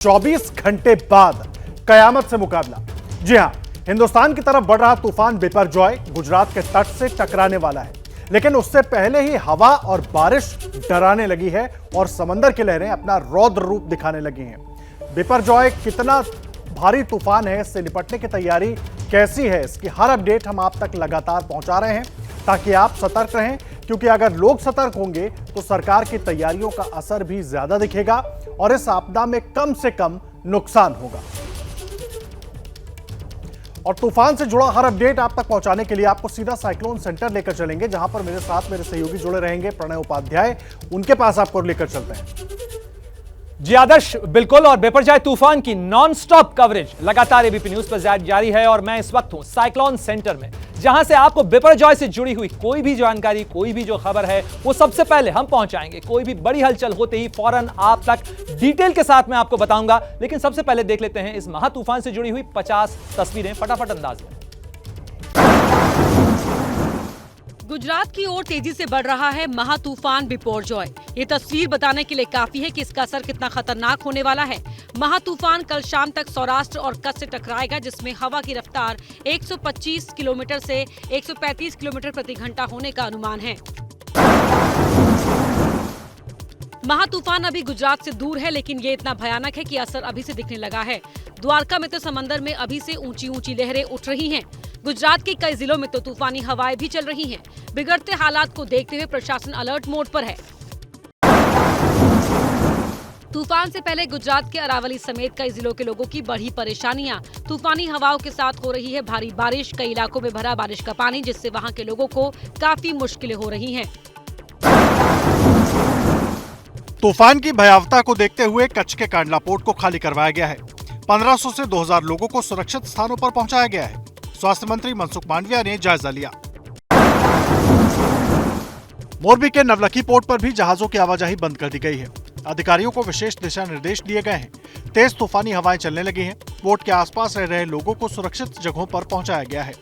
24 घंटे बाद कयामत से मुकाबला। जी हां, हिंदुस्तान की तरफ बढ़ रहा तूफान बिपरजॉय गुजरात के तट से टकराने वाला है, लेकिन उससे पहले ही हवा और बारिश डराने लगी है और समंदर की लहरें अपना रौद्र रूप दिखाने लगी हैं। बिपरजॉय कितना भारी तूफान है, इससे निपटने की तैयारी कैसी है, इसकी हर अपडेट हम आप तक लगातार पहुंचा रहे हैं ताकि आप सतर्क रहें, क्योंकि अगर लोग सतर्क होंगे तो सरकार की तैयारियों का असर भी ज्यादा दिखेगा और इस आपदा में कम से कम नुकसान होगा। और तूफान से जुड़ा हर अपडेट आप तक पहुंचाने के लिए आपको सीधा साइक्लोन सेंटर लेकर चलेंगे, जहां पर मेरे साथ मेरे सहयोगी जुड़े रहेंगे, प्रणय उपाध्याय। उनके पास आपको लेकर चलते हैं। जी आदर्श, बिल्कुल। और बिपरजॉय तूफान की नॉन स्टॉप कवरेज लगातार एबीपी न्यूज पर जारी है और मैं इस वक्त हूं साइक्लोन सेंटर में, जहां से आपको बिपरजॉय से जुड़ी हुई कोई भी जानकारी, कोई भी जो खबर है वो सबसे पहले हम पहुंचाएंगे। कोई भी बड़ी हलचल होते ही फौरन आप तक डिटेल के साथ मैं आपको बताऊंगा। लेकिन सबसे पहले देख लेते हैं इस महातूफान से जुड़ी हुई 50 तस्वीरें फटाफट अंदाज में। गुजरात की ओर तेजी से बढ़ रहा है महातूफान बिपरजॉय। ये तस्वीर बताने के लिए काफी है कि इसका असर कितना खतरनाक होने वाला है। महातूफान कल शाम तक सौराष्ट्र और कच्छ से टकराएगा, जिसमें हवा की रफ्तार 125 किलोमीटर से 135 किलोमीटर प्रति घंटा होने का अनुमान है। महातूफान अभी गुजरात से दूर है, लेकिन ये इतना भयानक है कि असर अभी से दिखने लगा है। द्वारका में तो समंदर में अभी से ऊंची ऊंची लहरें उठ रही हैं। गुजरात के कई जिलों में तो तूफानी हवाएं भी चल रही हैं। बिगड़ते हालात को देखते हुए प्रशासन अलर्ट मोड पर है। तूफान से पहले गुजरात के अरावली समेत कई जिलों के लोगों की बढ़ी परेशानियां। तूफानी हवाओं के साथ हो रही है भारी बारिश, कई इलाकों में भरा बारिश का पानी, जिससे वहां के लोगों को काफी मुश्किलें हो रही हैं। तूफान की भयावता को देखते हुए कच्छ के कांडला पोर्ट को खाली करवाया गया है। 1500 से 2000 लोगों को सुरक्षित स्थानों पर पहुंचाया गया है। स्वास्थ्य मंत्री मनसुख मांडविया ने जायजा लिया। मोरबी के नवलखी पोर्ट पर भी जहाजों की आवाजाही बंद कर दी गई है। अधिकारियों को विशेष दिशा निर्देश दिए गए हैं। तेज तूफानी हवाएं चलने लगी हैं। पोर्ट के आसपास रह रहे लोगों को सुरक्षित जगहों पर पहुंचाया गया है।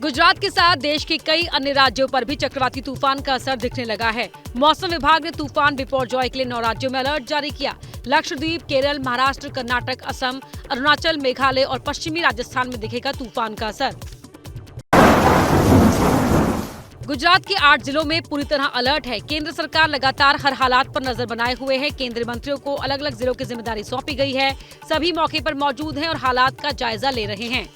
गुजरात के साथ देश के कई अन्य राज्यों पर भी चक्रवाती तूफान का असर दिखने लगा है। मौसम विभाग ने तूफान बिपरजॉय के लिए 9 राज्यों में अलर्ट जारी किया। लक्षद्वीप, केरल, महाराष्ट्र, कर्नाटक, असम, अरुणाचल, मेघालय और पश्चिमी राजस्थान में दिखेगा तूफान का असर। गुजरात के 8 जिलों में पूरी तरह अलर्ट है। केंद्र सरकार लगातार हर हालात पर नजर बनाए हुए है। केंद्रीय मंत्रियों को अलग अलग जिलों की जिम्मेदारी सौंपी गई है। सभी मौके पर मौजूद हैं और हालात का जायजा ले रहे हैं।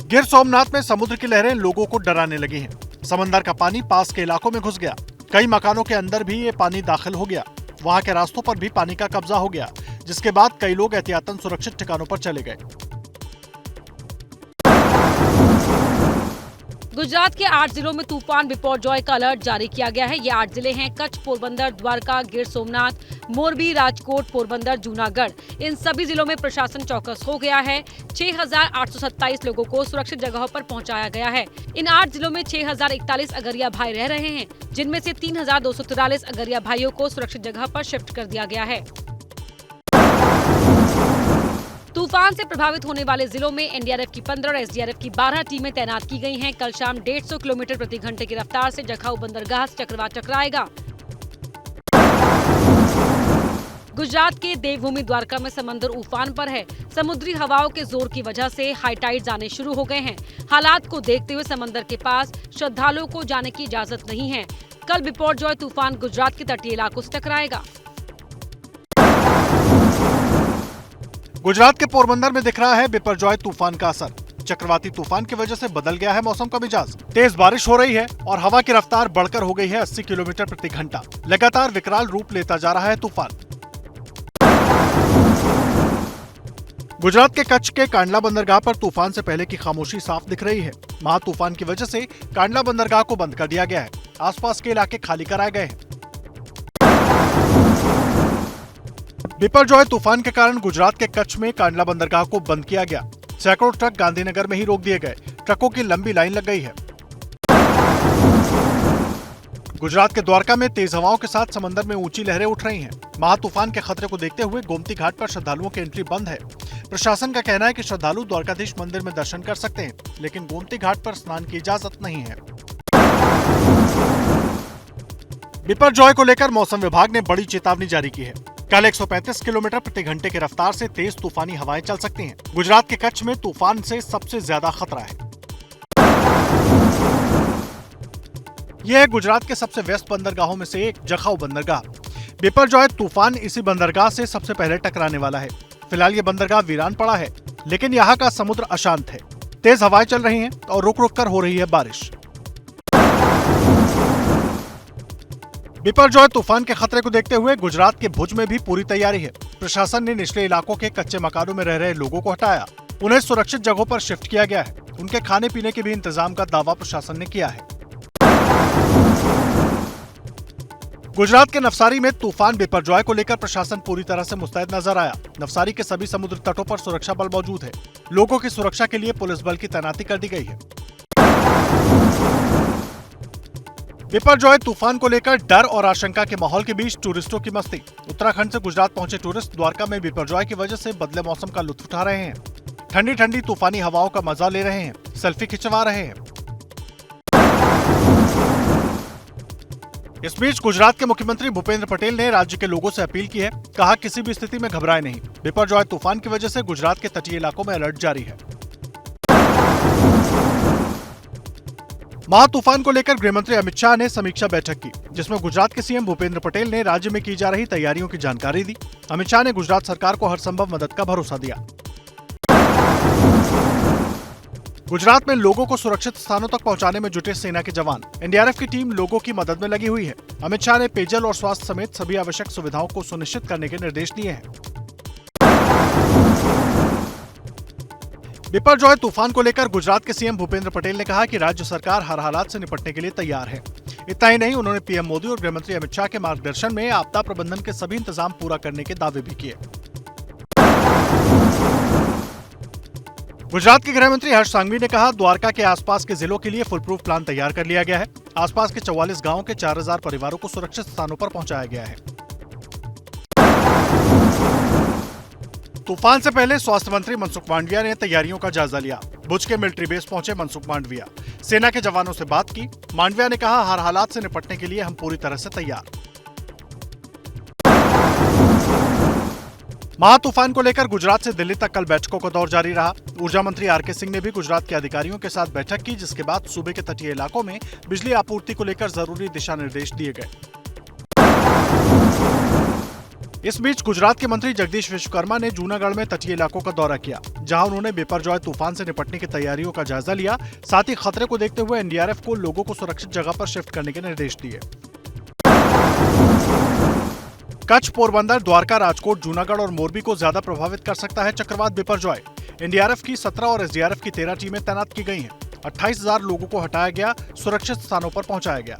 गिर सोमनाथ में समुद्र की लहरें लोगों को डराने लगी हैं। समंदर का पानी पास के इलाकों में घुस गया। कई मकानों के अंदर भी ये पानी दाखिल हो गया। वहां के रास्तों पर भी पानी का कब्जा हो गया, जिसके बाद कई लोग एहतियातन सुरक्षित ठिकानों पर चले गए। गुजरात के 8 जिलों में तूफान बिपरजॉय का अलर्ट जारी किया गया है। ये 8 जिले हैं कच्छ, पोरबंदर, द्वारका, गिर सोमनाथ, मोरबी, राजकोट, पोरबंदर, जूनागढ़। इन सभी जिलों में प्रशासन चौकस हो गया है। 6827 लोगों को सुरक्षित जगहों पर पहुंचाया गया है। इन 8 जिलों में 6041 अगरिया भाई रह रहे हैं, जिनमें से 3243 अगरिया भाइयों को सुरक्षित जगह पर शिफ्ट कर दिया गया है। तूफान से प्रभावित होने वाले जिलों में एनडीआरएफ की 15 और एसडीआरएफ की 12 टीमें तैनात की गई हैं। कल शाम 150 किलोमीटर प्रति घंटे की रफ्तार से जखाऊ बंदरगाह से चक्रवात टकराएगा। गुजरात के देवभूमि द्वारका में समंदर उफान पर है। समुद्री हवाओं के जोर की वजह से हाई टाइड्स आने शुरू हो गए हैं। हालात को देखते हुए समंदर के पास श्रद्धालुओं को जाने की इजाजत नहीं है। कल बिपरजॉय तूफान गुजरात के तटीय इलाकों से टकराएगा। गुजरात के पोरबंदर में दिख रहा है बिपरजॉय तूफान का असर। चक्रवाती तूफान की वजह से बदल गया है मौसम का मिजाज। तेज बारिश हो रही है और हवा की रफ्तार बढ़कर हो गई है 80 किलोमीटर प्रति घंटा। लगातार विकराल रूप लेता जा रहा है तूफान। गुजरात के कच्छ के कांडला बंदरगाह पर तूफान से पहले की खामोशी साफ दिख रही है। महातूफान की वजह से कांडला बंदरगाह को बंद कर दिया गया है। आसपास के इलाके खाली कराए गए हैं। बिपरजॉय तूफान के कारण गुजरात के कच्छ में कांडला बंदरगाह को बंद किया गया। सैकड़ों ट्रक गांधीनगर में ही रोक दिए गए। ट्रकों की लंबी लाइन लग गई है। गुजरात के द्वारका में तेज हवाओं के साथ समंदर में ऊंची लहरें उठ रही हैं। महातूफान के खतरे को देखते हुए गोमती घाट पर श्रद्धालुओं की एंट्री बंद है। प्रशासन का कहना है कि श्रद्धालु द्वारकाधीश मंदिर में दर्शन कर सकते हैं, लेकिन गोमती घाट पर स्नान की इजाजत नहीं है। बिपरजॉय को लेकर मौसम विभाग ने बड़ी चेतावनी जारी की है। कल 135 किलोमीटर प्रति घंटे की रफ्तार से तेज तूफानी हवाएं चल सकती हैं। गुजरात के कच्छ में तूफान से सबसे ज्यादा खतरा है। यह है गुजरात के सबसे व्यस्त बंदरगाहों में से एक जखाऊ बंदरगाह। बिपरजॉय तूफान इसी बंदरगाह से सबसे पहले टकराने वाला है। फिलहाल ये बंदरगाह वीरान पड़ा है, लेकिन यहाँ का समुद्र अशांत है। तेज हवाएं चल रही हैं और रुक रुक कर हो रही है बारिश। बिपरजॉय तूफान के खतरे को देखते हुए गुजरात के भुज में भी पूरी तैयारी है। प्रशासन ने निचले इलाकों के कच्चे मकानों में रह रहे लोगों को हटाया। उन्हें सुरक्षित जगहों पर शिफ्ट किया गया है। उनके खाने पीने के भी इंतजाम का दावा प्रशासन ने किया है। गुजरात के नवसारी में तूफान बिपरजॉय को लेकर प्रशासन पूरी तरह से मुस्तैद नजर आया। नवसारी के सभी समुद्र तटों पर सुरक्षा बल मौजूद है। लोगों की सुरक्षा के लिए पुलिस बल की तैनाती कर दी गई है। बिपरजॉय तूफान को लेकर डर और आशंका के माहौल के बीच टूरिस्टों की मस्ती। उत्तराखंड से गुजरात पहुंचे टूरिस्ट द्वारका में बिपरजॉय की वजह से बदले मौसम का लुत्फ उठा रहे हैं। ठंडी ठंडी तूफानी हवाओं का मजा ले रहे हैं, सेल्फी खिंचवा रहे हैं। इस बीच गुजरात के मुख्यमंत्री भूपेंद्र पटेल ने राज्य के लोगों से अपील की है। कहा, किसी भी स्थिति में घबराए नहीं। बिपरजॉय तूफान की वजह से गुजरात के तटीय इलाकों में अलर्ट जारी है। महा तूफान को लेकर गृहमंत्री अमित शाह ने समीक्षा बैठक की, जिसमें गुजरात के सीएम भूपेंद्र पटेल ने राज्य में की जा रही तैयारियों की जानकारी दी। अमित शाह ने गुजरात सरकार को हर संभव मदद का भरोसा दिया। गुजरात में लोगों को सुरक्षित स्थानों तक पहुंचाने में जुटे सेना के जवान। एनडीआरएफ की टीम लोगों की मदद में लगी हुई है। अमित शाह ने पेयजल और स्वास्थ्य समेत सभी आवश्यक सुविधाओं को सुनिश्चित करने के निर्देश दिए हैं। बिपरजॉय तूफान को लेकर गुजरात के सीएम भूपेंद्र पटेल ने कहा कि राज्य सरकार हर हालात से निपटने के लिए तैयार है। इतना ही नहीं, उन्होंने पीएम मोदी और गृहमंत्री अमित शाह के मार्गदर्शन में आपदा प्रबंधन के सभी इंतजाम पूरा करने के दावे भी किए। गुजरात के गृहमंत्री हर्ष सांघवी ने कहा, द्वारका के आसपास के जिलों के लिए फुल प्रूफ प्लान तैयार कर लिया गया है। आसपास के 44 गांवों के 4000 परिवारों को सुरक्षित स्थानों पर पहुंचाया गया है। तूफान से पहले स्वास्थ्य मंत्री मनसुख मांडविया ने तैयारियों का जायजा लिया। भुज के मिलिट्री बेस पहुंचे मनसुख मांडविया। सेना के जवानों से बात की। मांडविया ने कहा, हर हालात से निपटने के लिए हम पूरी तरह से तैयार। महा तूफान को लेकर गुजरात से दिल्ली तक कल बैठकों का दौर जारी रहा। ऊर्जा मंत्री आर.के. सिंह ने भी गुजरात के अधिकारियों के साथ बैठक की, जिसके बाद सूबे के तटीय इलाकों में बिजली आपूर्ति को लेकर जरूरी दिशा निर्देश दिए गए। इस बीच गुजरात के मंत्री जगदीश विश्वकर्मा ने जूनागढ़ में तटीय इलाकों का दौरा किया, जहां उन्होंने बिपरजॉय तूफान से निपटने की तैयारियों का जायजा लिया। साथ ही खतरे को देखते हुए एनडीआरएफ को लोगों को सुरक्षित जगह पर शिफ्ट करने के निर्देश दिए। कच्छ, पोरबंदर, द्वारका, राजकोट, जूनागढ़ और मोरबी को ज्यादा प्रभावित कर सकता है चक्रवात बिपरजॉय। एनडीआरएफ की 17 और एसडीआरएफ की 13 टीमें तैनात की गई हैं। 28,000 लोगों को हटाया गया, सुरक्षित स्थानों पर पहुंचाया गया।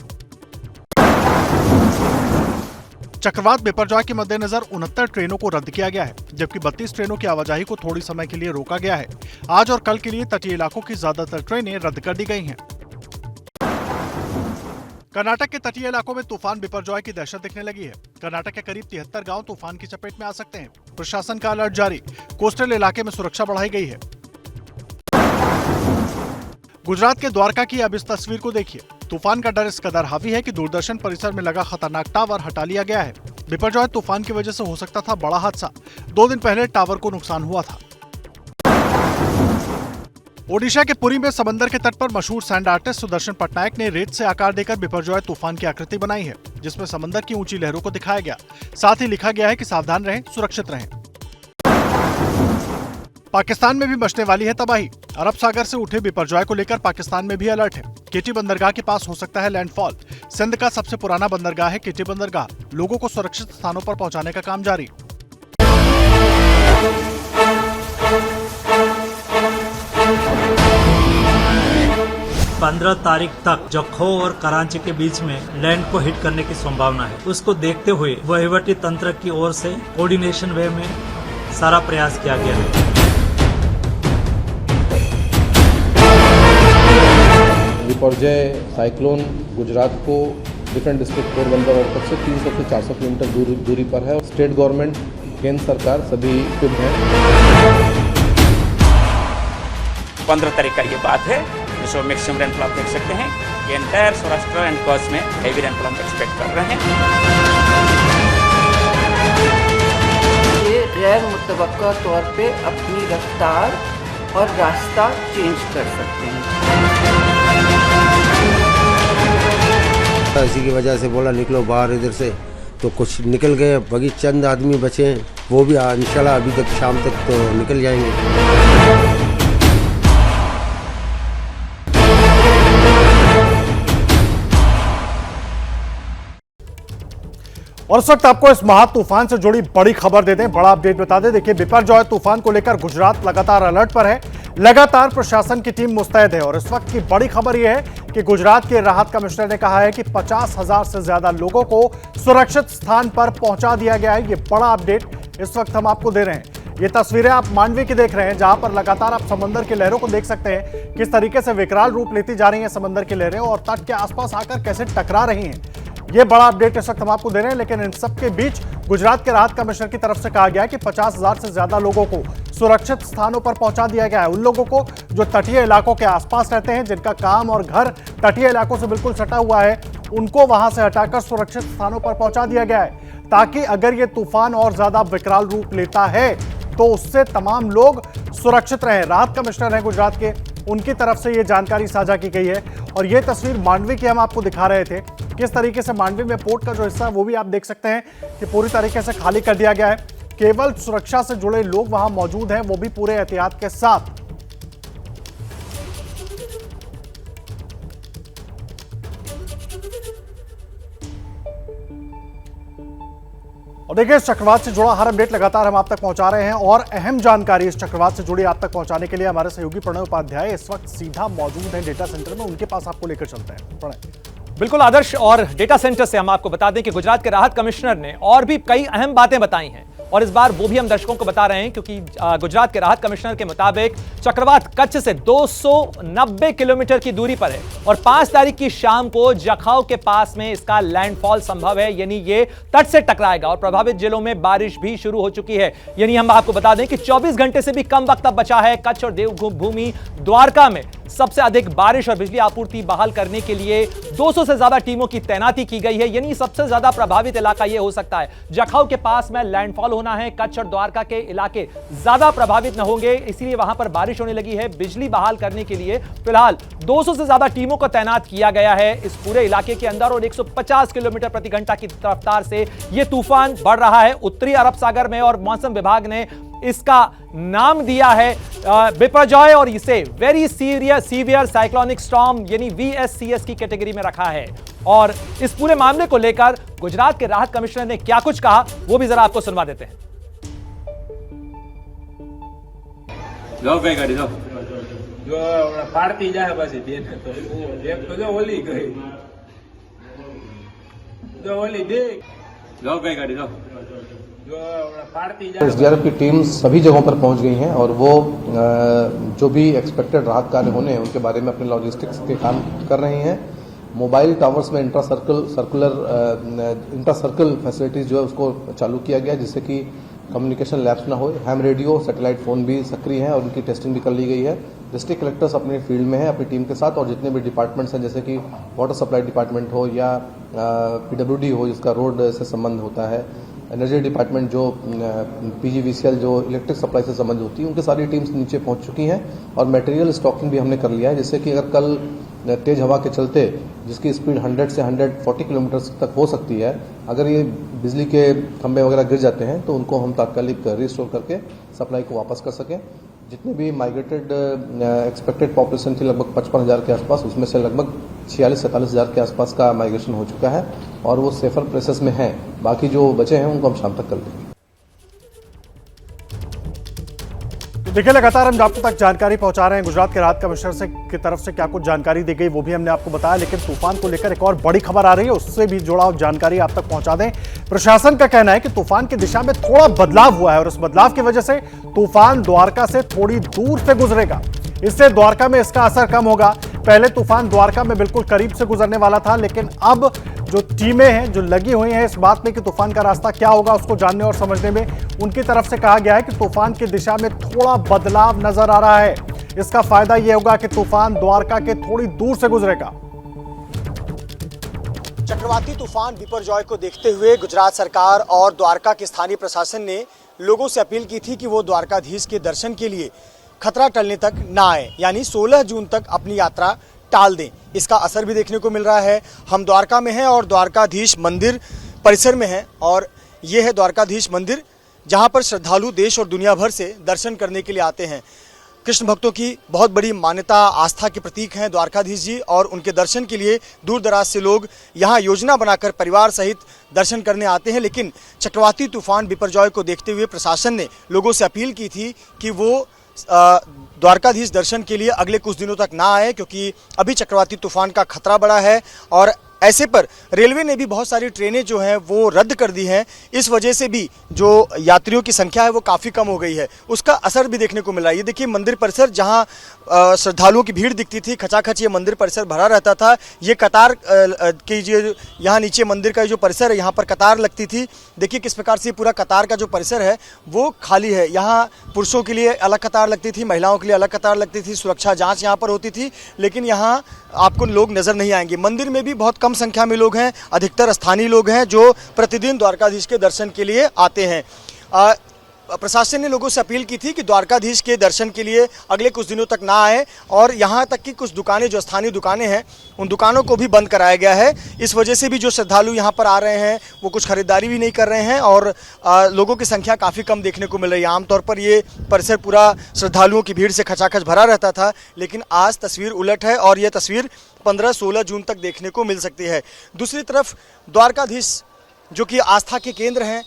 चक्रवात बिपरजॉय के मद्देनजर 69 ट्रेनों को रद्द किया गया है, जबकि 32 ट्रेनों की आवाजाही को थोड़ी समय के लिए रोका गया है। आज और कल के लिए तटीय इलाकों की ज्यादातर ट्रेनें रद्द कर दी गई हैं। कर्नाटक के तटीय इलाकों में तूफान बिपरजॉय की दहशत दिखने लगी है। कर्नाटक के करीब 73 गांव तूफान की चपेट में आ सकते हैं। प्रशासन का अलर्ट जारी। कोस्टल इलाके में सुरक्षा बढ़ाई गई है। गुजरात के द्वारका की अब इस तस्वीर को देखिए। तूफान का डर इस कदर हावी है कि दूरदर्शन परिसर में लगा खतरनाक टावर हटा लिया गया है। बिपरजॉय तूफान की वजह से हो सकता था बड़ा हादसा। 2 दिन पहले टावर को नुकसान हुआ था। ओडिशा के पुरी में समंदर के तट पर मशहूर सैंड आर्टिस्ट सुदर्शन पटनायक ने रेत से आकार देकर बिपरजॉय तूफान की आकृति बनाई है, जिसमें समंदर की ऊंची लहरों को दिखाया गया। साथ ही लिखा गया है कि सावधान रहें, सुरक्षित रहें। पाकिस्तान में भी मचने वाली है तबाही। अरब सागर से उठे बिपरजॉय को लेकर पाकिस्तान में भी अलर्ट है। केटी बंदरगाह के पास हो सकता है लैंडफॉल। सिंध का सबसे पुराना बंदरगाह है केटी बंदरगाह। लोगों को सुरक्षित स्थानों पर पहुंचाने का काम जारी। 15 तारीख तक जखौ और कराची के बीच में लैंड को हिट करने की संभावना है। उसको देखते हुए वहीवटी तंत्र की ओर से कोऑर्डिनेशन वे में सारा प्रयास किया गया है। बिपरजॉय साइक्लोन गुजरात को डिफरेंट डिस्ट्रिक्ट पोरबंदर और कच्छ से 300 से 400 किलोमीटर दूरी पर है। स्टेट गवर्नमेंट, केंद्र सरकार सभी इक्विप्ड हैं। 15 तारीख का ये बात है, जिसमें मैक्सिमम रेनफॉल आप देख सकते हैं। ये एंटायर सौराष्ट्र एंड कच्छ में हेवी रेनफॉल हम एक्सपेक्ट कर रहे हैं। ये गैर मुतवक्का तौर पे अपनी रफ्तार और रास्ता चेंज कर सकते हैं। इसी की वजह से बोला निकलो बाहर इधर से, तो कुछ निकल गए, बाकी चंद आदमी बचे हैं, वो भी इंशाल्लाह अभी तक शाम तक तो निकल जाएंगे। और इस वक्त आपको इस महा तूफान से जुड़ी बड़ी खबर देते हैं, बड़ा अपडेट बता दें। देखिए, बिपरजॉय तूफान को लेकर गुजरात लगातार अलर्ट पर है, लगातार प्रशासन की टीम मुस्तैद है। और इस वक्त की बड़ी खबर यह है कि गुजरात के राहत कमिश्नर ने कहा है कि 50,000 से ज्यादा लोगों को सुरक्षित स्थान पर पहुंचा दिया गया है। ये बड़ा अपडेट इस वक्त हम आपको दे रहे हैं। ये तस्वीरें आप मांडवी की देख रहे हैं, जहां पर लगातार आप समंदर की लहरों को देख सकते हैं, किस तरीके से विकराल रूप लेती जा रही हैं समंदर की लहरें और तट के आसपास आकर कैसे टकरा रही हैं। ये बड़ा अपडेट इस वक्त हम आपको दे रहे हैं। लेकिन इन सबके बीच गुजरात के राहत कमिश्नर की तरफ से कहा गया है कि 50,000 से ज्यादा लोगों को सुरक्षित स्थानों पर पहुंचा दिया गया है। उन लोगों को जो तटीय इलाकों के आसपास रहते हैं, जिनका काम और घर तटीय इलाकों से बिल्कुल सटा हुआ है, उनको वहां से हटाकर सुरक्षित स्थानों पर पहुंचा दिया गया है, ताकि अगर ये तूफान और ज्यादा विकराल रूप लेता है तो उससे तमाम लोग सुरक्षित रहें। राहत कमिश्नर हैं गुजरात के, उनकी तरफ से ये जानकारी साझा की गई है। और ये तस्वीर मांडवी की हम आपको दिखा रहे थे, किस तरीके से मांडवी में पोर्ट का जो हिस्सा है वो भी आप देख सकते हैं कि पूरी तरीके से खाली कर दिया गया है। केवल सुरक्षा से जुड़े लोग वहां मौजूद हैं, वो भी पूरे एहतियात के साथ। और देखिए, इस चक्रवात से जुड़ा हर अपडेट लगातार हम आप तक पहुंचा रहे हैं और अहम जानकारी इस चक्रवात से जुड़ी आप तक पहुंचाने के लिए हमारे सहयोगी प्रणय उपाध्याय इस वक्त सीधा मौजूद हैं डेटा सेंटर में, उनके पास आपको लेकर चलते हैं। प्रणय। बिल्कुल आदर्श, और डेटा सेंटर से हम आपको बता दें कि गुजरात के राहत कमिश्नर ने और भी कई अहम बातें बताई हैं, और इस बार वो भी हम दर्शकों को बता रहे हैं, क्योंकि गुजरात के राहत कमिश्नर के मुताबिक चक्रवात कच्छ से 290 किलोमीटर की दूरी पर है और 5 तारीख की शाम को जखाऊ के पास में इसका लैंडफॉल संभव है, यानी ये तट से टकराएगा। और प्रभावित जिलों में बारिश भी शुरू हो चुकी है, यानी हम आपको बता दें कि 24 घंटे से भी कम वक्त अब बचा है। कच्छ और देवभूमि द्वारका में सबसे अधिक बारिश और बिजली आपूर्ति बहाल करने के लिए 200 से ज्यादा टीमों की तैनाती की गई है, यानी सबसे ज्यादा प्रभावित इलाका यह हो सकता है। जखाऊ के पास में लैंडफॉल होना है, कच्छ और द्वारका के इलाके ज्यादा प्रभावित न होंगे, इसीलिए वहां पर बारिश होने लगी है। बिजली बहाल करने के लिए फिलहाल 200 से ज्यादा टीमों को तैनात किया गया है इस पूरे इलाके के अंदर, और 150 किलोमीटर प्रति घंटा की रफ्तार से यह तूफान बढ़ रहा है उत्तरी अरब सागर में, और मौसम विभाग ने इसका नाम दिया है बिपरजॉय, और इसे वेरी सीवियर साइक्लोनिक स्टॉर्म यानी VSCS की कैटेगरी में रखा है। और इस पूरे मामले को लेकर गुजरात के राहत कमिश्नर ने क्या कुछ कहा, वो भी जरा आपको सुनवा देते हैं। जाओ भाई गाड़ी जाओ, जो पार्टी जाए बस एक तो जो ओली गई, जो ओली देख, जाओ भाई गाड़ी जाओ। SDRF की टीम सभी जगहों पर पहुंच गई हैं और वो जो भी एक्सपेक्टेड राहत कार्य होने हैं उनके बारे में अपने लॉजिस्टिक्स के काम कर रहे हैं। मोबाइल टावर्स में इंट्रा सर्कल फैसिलिटीज जो है उसको चालू किया गया, जिससे कि कम्युनिकेशन लैप्स ना हो। हैम रेडियो, सैटेलाइट फोन भी सक्रिय हैं और उनकी टेस्टिंग भी कर ली गई है। डिस्ट्रिक्ट कलेक्टर्स अपने फील्ड में हैं अपनी टीम के साथ, और जितने भी डिपार्टमेंट्स हैं, जैसे कि वाटर सप्लाई डिपार्टमेंट हो या PWD हो जिसका रोड से संबंध होता है, एनर्जी डिपार्टमेंट जो PGVCL जो इलेक्ट्रिक सप्लाई से संबंध होती है, उनकी सारी टीम्स नीचे पहुंच चुकी हैं और मटेरियल स्टॉकिंग भी हमने कर लिया है, जिससे कि अगर कल तेज हवा के चलते जिसकी स्पीड 100 से 140 किलोमीटर तक हो सकती है, अगर ये बिजली के खंभे वगैरह गिर जाते हैं तो उनको हम तात्कालिक रिस्टोर करके सप्लाई को वापस कर सकें। जितने भी माइग्रेटेड एक्सपेक्टेड पॉपुलेशन थी लगभग 55,000 के आसपास, उसमें से लगभग 46-47,000 के आसपास का माइग्रेशन हो चुका है और वो सेफर प्लेसेस में हैं। बाकी जो बचे हैं उनको हम शाम तक कर देंगे। देखिए, लगातार हम आपको तक जानकारी पहुंचा रहे हैं। गुजरात के राहत कमिश्नर की तरफ से क्या कुछ जानकारी दी गई वो भी हमने आपको बताया, लेकिन तूफान को लेकर एक और बड़ी खबर आ रही है, उससे भी जुड़ा जानकारी आप तक पहुंचा दें। प्रशासन का कहना है कि तूफान की दिशा में थोड़ा बदलाव हुआ है और उस बदलाव की वजह से तूफान द्वारका से थोड़ी दूर से गुजरेगा। इससे द्वारका में इसका असर कम होगा। पहले तूफान द्वारका में बिल्कुल करीब से गुजरने वाला था, लेकिन अब जो टीमें हैं जो लगी हुई हैं इस बात में कि तूफान का रास्ता क्या होगा उसको जानने और समझने में, उनकी तरफ से कहा गया है कि तूफान की दिशा में थोड़ा बदलाव नजर आ रहा है। इसका फायदा यह होगा कि तूफान द्वारका के थोड़ी दूर से गुजरेगा। चक्रवाती तूफान बिपरजॉय को देखते हुए गुजरात सरकार और द्वारका के स्थानीय प्रशासन ने लोगों से अपील की थी कि वो द्वारकाधीश के दर्शन के लिए खतरा टलने तक ना आए, यानी 16 जून तक अपनी यात्रा टाल दें। इसका असर भी देखने को मिल रहा है। हम द्वारका में हैं और द्वारकाधीश मंदिर परिसर में हैं और ये है द्वारकाधीश मंदिर जहां पर श्रद्धालु देश और दुनिया भर से दर्शन करने के लिए आते हैं। कृष्ण भक्तों की बहुत बड़ी मान्यता, आस्था के प्रतीक हैं द्वारकाधीश जी और उनके दर्शन के लिए दूर दराज से लोग यहाँ योजना बनाकर परिवार सहित दर्शन करने आते हैं। लेकिन चक्रवाती तूफान बिपरजॉय को देखते हुए प्रशासन ने लोगों से अपील की थी कि वो द्वारकाधीश दर्शन के लिए अगले कुछ दिनों तक ना आए, क्योंकि अभी चक्रवाती तूफान का खतरा बढ़ा है और ऐसे पर रेलवे ने भी बहुत सारी ट्रेनें जो हैं वो रद्द कर दी हैं। इस वजह से भी जो यात्रियों की संख्या है वो काफ़ी कम हो गई है, उसका असर भी देखने को मिल रहा है। ये देखिए मंदिर परिसर, जहां श्रद्धालुओं की भीड़ दिखती थी, खचाखच ये मंदिर परिसर भरा रहता था। ये कतार की जो यहाँ नीचे मंदिर का जो परिसर है यहाँ पर कतार लगती थी। देखिए किस प्रकार से पूरा कतार का जो परिसर है वो खाली है। यहाँ पुरुषों के लिए अलग कतार लगती थी, महिलाओं के लिए अलग कतार लगती थी, सुरक्षा जाँच यहाँ पर होती थी, लेकिन यहाँ आपको लोग नज़र नहीं आएंगे। मंदिर में भी बहुत कम संख्या में लोग हैं, अधिकतर स्थानीय लोग हैं जो प्रतिदिन द्वारकाधीश के दर्शन के लिए आते हैं। प्रशासन ने लोगों से अपील की थी कि द्वारकाधीश के दर्शन के लिए अगले कुछ दिनों तक ना आए और यहाँ तक कि कुछ दुकानें, जो स्थानीय दुकानें हैं, उन दुकानों को भी बंद कराया गया है। इस वजह से भी जो श्रद्धालु यहाँ पर आ रहे हैं वो कुछ खरीदारी भी नहीं कर रहे हैं और लोगों की संख्या काफ़ी कम देखने को मिल रही है। आमतौर पर ये परिसर पूरा श्रद्धालुओं की भीड़ से खचाखच भरा रहता था, लेकिन आज तस्वीर उलट है और ये तस्वीर 15-16 जून तक देखने को मिल सकती है। दूसरी तरफ द्वारकाधीश जो कि आस्था के केंद्र हैं,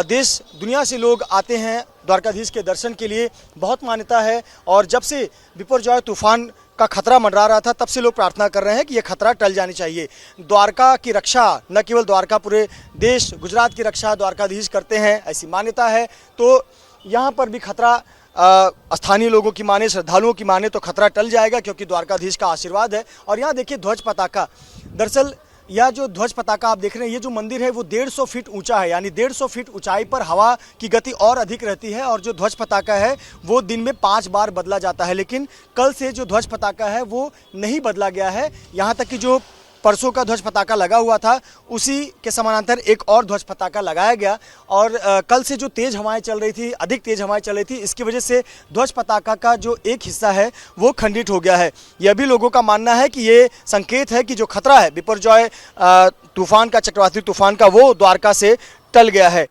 देश दुनिया से लोग आते हैं द्वारकाधीश के दर्शन के लिए, बहुत मान्यता है और जब से बिपरजॉय तूफान का खतरा मंडरा रहा था तब से लोग प्रार्थना कर रहे हैं कि ये खतरा टल जानी चाहिए। द्वारका की रक्षा, न केवल द्वारका, पूरे देश, गुजरात की रक्षा द्वारकाधीश करते हैं, ऐसी मान्यता है। तो यहाँ पर भी खतरा स्थानीय लोगों की माने, श्रद्धालुओं की माने तो खतरा टल जाएगा, क्योंकि द्वारकाधीश का आशीर्वाद है। और यहाँ देखिए ध्वज पताका, दरअसल यह जो ध्वज पताका आप देख रहे हैं, ये जो मंदिर है वो 150 फीट ऊंचा है, यानी 150 फीट ऊंचाई पर हवा की गति और अधिक रहती है और जो ध्वज पताका है वो दिन में 5 बार बदला जाता है। लेकिन कल से जो ध्वज पताका है वो नहीं बदला गया है। यहाँ तक कि जो परसों का ध्वज पताका लगा हुआ था उसी के समानांतर एक और ध्वज पताका लगाया गया और कल से जो तेज़ हवाएं चल रही थी, अधिक तेज़ हवाएं चल रही थी, इसकी वजह से ध्वज पताका का जो एक हिस्सा है वो खंडित हो गया है। यह भी लोगों का मानना है कि ये संकेत है कि जो खतरा है बिपरजॉय तूफान का, चक्रवाती तूफान का, वो द्वारका से टल गया है।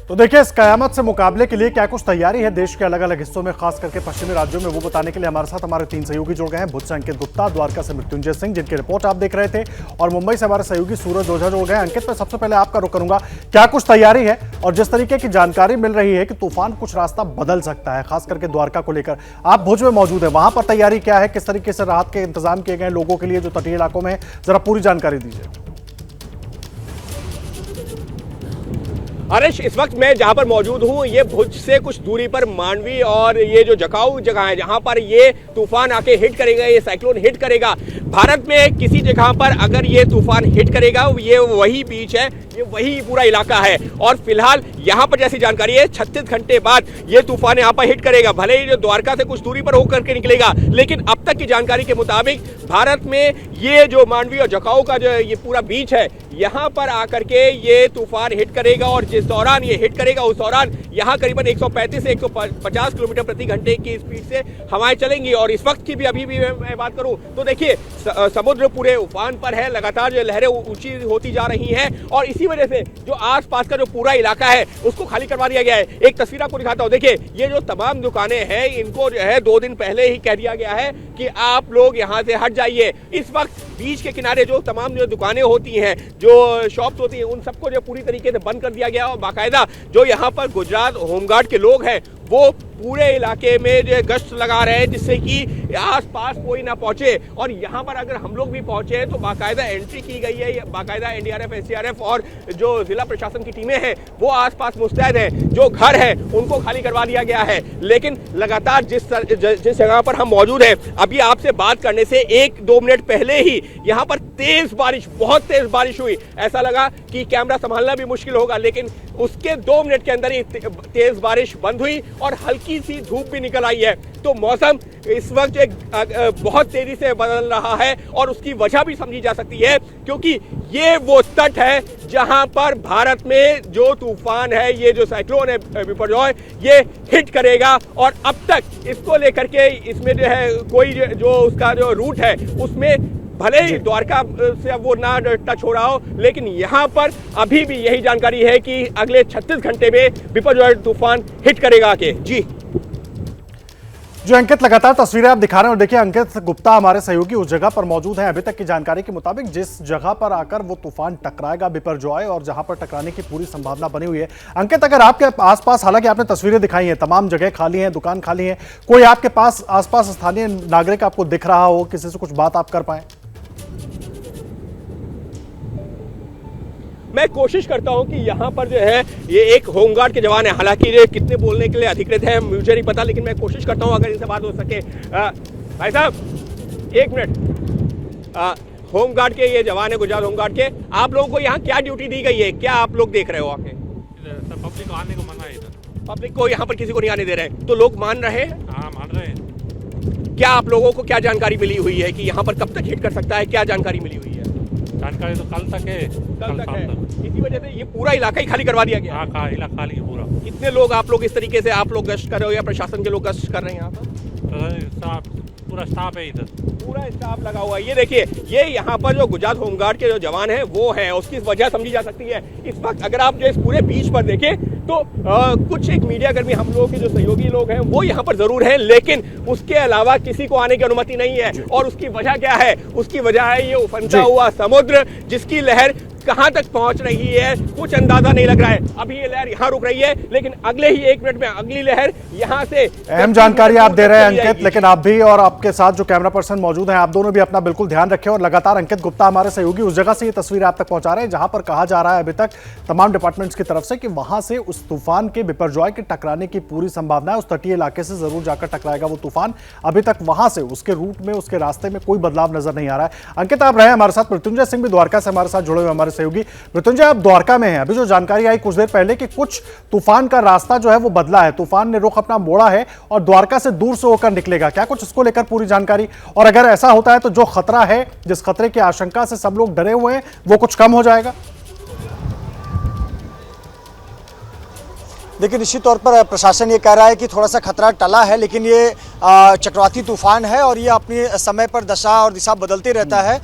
तो देखिए इस कयामत से मुकाबले के लिए क्या कुछ तैयारी है देश के अलग अलग हिस्सों में, खास करके पश्चिमी राज्यों में, वो बताने के लिए हमारे साथ हमारे 3 सहयोगी जुड़ गए हैं। भुज से अंकित गुप्ता, द्वारका से मृत्युंजय सिंह, जिनकी रिपोर्ट आप देख रहे थे, और मुंबई से हमारे सहयोगी सूरज ओझा जुड़ गए हैं। अंकित, पर सबसे पहले आपका रुख करूंगा, क्या कुछ तैयारी है और जिस तरीके की जानकारी मिल रही है कि तूफान कुछ रास्ता बदल सकता है, खास करके द्वारका को लेकर, आप भुज में मौजूद है, वहां पर तैयारी क्या है, किस तरीके से राहत के इंतजाम किए गए लोगों के लिए जो तटीय इलाकों में, जरा पूरी जानकारी दीजिए। हरीश, इस वक्त मैं जहां पर मौजूद हूं ये भुज से कुछ दूरी पर मांडवी और ये जो जकाऊ जगह है जहां पर ये तूफान आके हिट करेगा, ये साइक्लोन हिट करेगा। भारत में किसी जगह पर अगर ये तूफान हिट करेगा, ये वही बीच है, ये वही पूरा इलाका है और फिलहाल यहाँ पर जैसी जानकारी है 36 घंटे बाद ये तूफान यहाँ पर हिट करेगा। भले ही जो द्वारका से कुछ दूरी पर होकर के निकलेगा, लेकिन अब तक की जानकारी के मुताबिक भारत में ये जो मांडवी और जकाऊ का जो ये पूरा बीच है, यहाँ पर आकर के ये तूफान हिट करेगा और जिस दौरान ये हिट करेगा उस दौरान यहाँ करीबन 135 से 150 किलोमीटर प्रति घंटे की स्पीड से हवाएं चलेंगी। और इस वक्त की भी अभी भी मैं बात करूं तो देखिए समुद्र पूरे उफान पर है, लगातार जो लहरें ऊंची होती जा रही हैं और इसी वजह से जो आसपास का जो पूरा इलाका है उसको खाली करवा दिया गया है। एक तस्वीर आपको दिखाता हूं, देखिए ये जो तमाम दुकानें हैं इनको जो है 2 दिन पहले ही कह दिया गया है कि आप लोग यहाँ से हट जाइए। इस वक्त बीच के किनारे जो तमाम जो दुकानें होती हैं, जो शॉप्स होती हैं, उन सबको जो पूरी तरीके से बंद कर दिया गया और बाकायदा जो यहाँ पर गुजरात होमगार्ड के लोग हैं वो पूरे इलाके में जो गश्त लगा रहे हैं जिससे कि आसपास कोई ना पहुंचे। और यहाँ पर अगर हम लोग भी पहुंचे हैं तो बाकायदा एंट्री की गई है, बाकायदा एनडीआरएफ, एसडीआरएफ और जो जिला प्रशासन की टीमें हैं वो आसपास मुस्तैद हैं। जो घर है उनको खाली करवा दिया गया है। लेकिन लगातार जिस जगह पर हम मौजूद हैं, अभी आपसे बात करने से 1-2 मिनट पहले ही यहाँ पर तेज बारिश, बहुत तेज बारिश हुई। ऐसा लगा कि कैमरा संभालना भी मुश्किल होगा, लेकिन उसके 2 मिनट के अंदर ही तेज बारिश बंद हुई और हल्की हल्की सी धूप भी निकल आई है। तो मौसम इस वक्त एक बहुत तेजी से बदल रहा है और उसकी वजह भी समझी जा सकती है, क्योंकि ये वो तट है जहां पर भारत में जो तूफान है, ये जो साइक्लोन है बिपरजॉय, ये हिट करेगा। और अब तक इसको लेकर के इसमें जो है कोई जो उसका जो रूट है उसमें भले ही द्वारका से अब वो ना टच हो रहा हो, लेकिन यहाँ पर अभी भी यही जानकारी है कि अगले 36 घंटे में बिपरजॉय तूफान हिट करेगा आके। जी जो अंकित लगातार तस्वीरें आप दिखा रहे हैं, और देखिए अंकित गुप्ता हमारे सहयोगी उस जगह पर मौजूद हैं। अभी तक की जानकारी के मुताबिक जिस जगह पर आकर वो तूफान टकराएगा बिपरजॉय, और जहां पर टकराने की पूरी संभावना बनी हुई है। अंकित, अगर आपके आसपास, हालांकि आपने तस्वीरें दिखाई हैं, तमाम जगह खाली हैं, दुकान खाली है, कोई आपके पास आसपास स्थानीय नागरिक आपको दिख रहा हो, किसी से कुछ बात आप कर पाए? मैं कोशिश करता हूं कि यहाँ पर जो है ये एक होमगार्ड के जवान है, हालांकि ये कितने बोलने के लिए अधिकृत है मुझे नहीं पता, लेकिन मैं कोशिश करता हूं अगर इनसे बात हो सके। भाई साहब एक मिनट, होमगार्ड के ये जवान है, गुजरात होमगार्ड के, आप लोगों को यहाँ क्या ड्यूटी दी गई है, क्या आप लोग देख रहे हो आके? पब्लिक को आने को मना है इधर, पब्लिक को यहाँ पर किसी को नहीं आने दे रहे हैं, तो लोग मान रहे हैं? हाँ मान रहे हैं। क्या आप लोगों को क्या जानकारी मिली हुई है कि यहाँ पर कब तक हिट कर सकता है, क्या जानकारी मिली हुई है? जानकारी तो कल तक है, कल तक है। इसी वजह से ये पूरा इलाका ही खाली करवा दिया गया। हाँ इलाका खाली है पूरा। कितने लोग आप लोग इस तरीके से आप लोग गश्त कर रहे हो या प्रशासन के लोग गश्त कर रहे हैं यहाँ पर? पूरा स्टाफ है इधर, पूरा स्टाफ लगा हुआ है। ये देखिए, ये यहाँ पर जो गुजरात होमगार्ड के जो जवान हैं वो है, उसकी वजह समझी जा सकती है। इस वक्त अगर आप जो इस पूरे बीच पर देखें तो कुछ एक मीडिया कर्मी, हम लोगों के जो सहयोगी लोग हैं वो यहाँ पर जरूर हैं, लेकिन उसके अलावा किसी को आने की अनुमति नहीं है। और उसकी वजह क्या है? उसकी वजह है ये उफनता हुआ समुद्र, जिसकी लहर कहां तक पहुंच रही है कुछ अंदाजा नहीं लग रहा है। अभी ये लहर यहां रुक रही है, लेकिन अगले ही 1 मिनट में अगली लहर यहां से। अहम जानकारी आप दे रहे हैं अंकित, लेकिन आप भी और आपके साथ जो कैमरा पर्सन मौजूद हैं, आप दोनों भी अपना बिल्कुल ध्यान रखें। और लगातार अंकित गुप्ता हमारे सहयोगी उस जगह से ये तस्वीर आप तक पहुंचा रहे हैं जहां पर कहा जा रहा है अभी तक तमाम डिपार्टमेंट्स की तरफ से कि वहां से उस तूफान के बिपरजॉय के टकराने की पूरी संभावना है। उस तटीय इलाके से जरूर जाकर टकराएगा वो तूफान। अभी तक वहां से उसके रूट में, उसके रास्ते में कोई बदलाव नजर नहीं आ रहा है। अंकित आप रहे हमारे साथ, मृत्युंजय सिंह भी द्वारका से हमारे साथ जुड़े हुए हमारे सहयोगी। मृत्युंजय, आप द्वारका में हैं, अभी जो जानकारी आई कुछ देर पहले कि कुछ तूफान का रास्ता जो है वो बदला है, तूफान ने रुख अपना मोड़ा है और द्वारका से दूर से होकर निकलेगा, क्या कुछ इसको लेकर पूरी जानकारी? और अगर ऐसा होता है तो जो खतरा है, जिस खतरे की आशंका से सब लोग डरे हुए हैं, वो कुछ कम हो जाएगा? देखिए, निश्चित तौर पर प्रशासन ये कह रहा है कि थोड़ा सा खतरा टला है, लेकिन ये चक्रवाती तूफान है और ये अपनी समय पर दशा और दिशा बदलते रहता है।